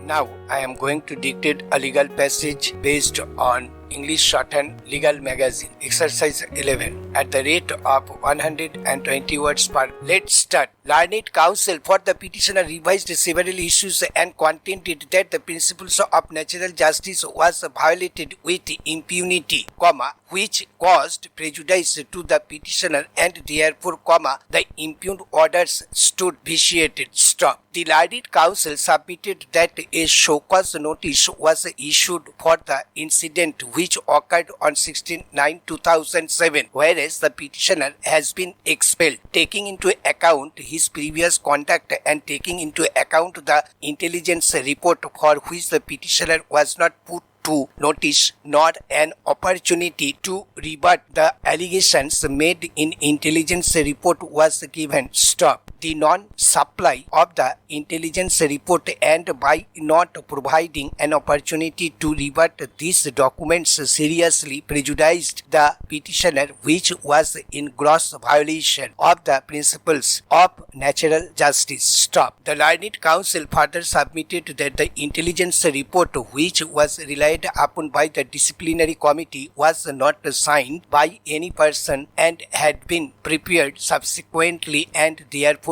Now I am going to dictate a legal passage based on English Shorthand Legal Magazine. Exercise 11. At the rate of 120 words per. Let's start. Learned counsel for the petitioner revised several issues and contended that the principles of natural justice was violated with impunity, which caused prejudice to the petitioner and therefore, the impugned orders stood vitiated. Stop. The learned counsel submitted that a show cause notice was issued for the incident which occurred on 16/9/2007, whereas the petitioner has been expelled. Taking into account his previous conduct and taking into account the intelligence report for which the petitioner was not put to notice nor an opportunity to rebut the allegations made in intelligence report was given. Stop. The non-supply of the intelligence report and by not providing an opportunity to rebut these documents seriously prejudiced the petitioner, which was in gross violation of the principles of natural justice. Stop. The learned counsel further submitted that the intelligence report which was relied upon by the disciplinary committee was not signed by any person and had been prepared subsequently, and therefore,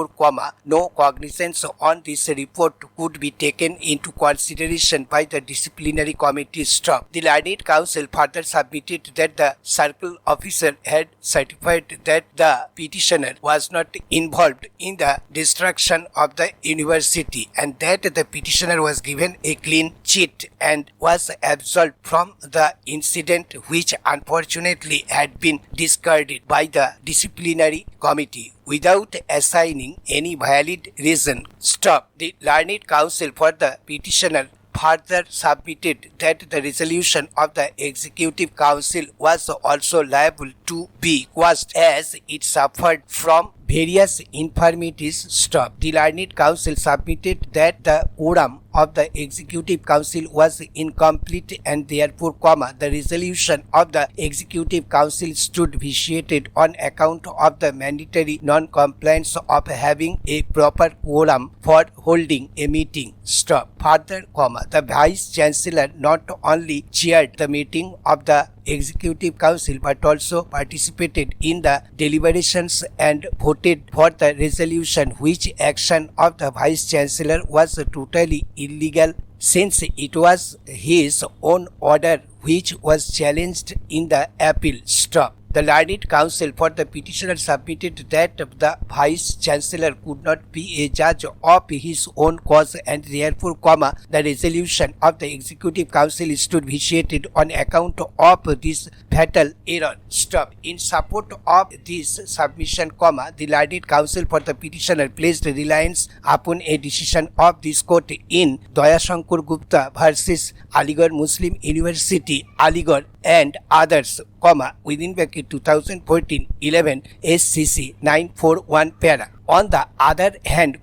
no cognizance on this report could be taken into consideration by the disciplinary committee. Stop. The learned counsel further submitted that the circle officer had certified that the petitioner was not involved in the destruction of the university and that the petitioner was given a clean sheet and was absolved from the incident, which unfortunately had been discarded by the disciplinary committee without assigning any valid reason. Stop. The learned counsel for the petitioner further submitted that the resolution of the Executive Council was also liable to be quashed as it suffered from various infirmities. Stop. The learned counsel submitted that the quorum of the Executive Council was incomplete and therefore, the resolution of the Executive Council stood vitiated on account of the mandatory non-compliance of having a proper quorum for holding a meeting. Stop. Further, the Vice Chancellor not only chaired the meeting of the Executive Council but also participated in the deliberations and voted for the resolution, which action of the Vice Chancellor was totally illegal since it was his own order which was challenged in the appeal. Stop. The learned counsel for the petitioner submitted that the Vice Chancellor could not be a judge of his own cause and therefore, the resolution of the Executive Council stood vitiated on account of this fatal error. Stop. In support of this submission, the learned counsel for the petitioner placed reliance upon a decision of this court in Dayasankar Gupta versus Aligarh Muslim University, Aligarh and others, within bracket 2014-11 SCC 941 para. On the other hand,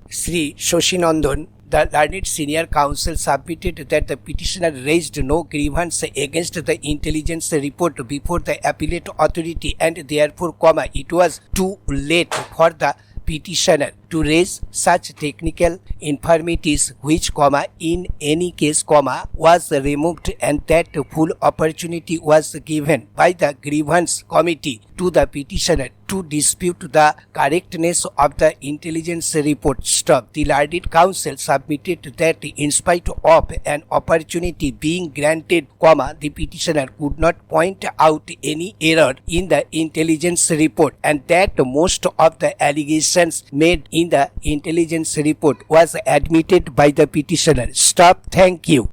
Sri Shoshinandan, the learned senior counsel, submitted that the petitioner raised no grievance against the intelligence report before the appellate authority and therefore, it was too late for the petitioner to raise such technical infirmities which, in any case, was removed, and that full opportunity was given by the grievance committee to the petitioner to dispute the correctness of the intelligence report. Stop. The learned counsel submitted that in spite of an opportunity being granted, the petitioner could not point out any error in the intelligence report and that most of the allegations made in the intelligence report was admitted by the petitioner. Stop. Thank you.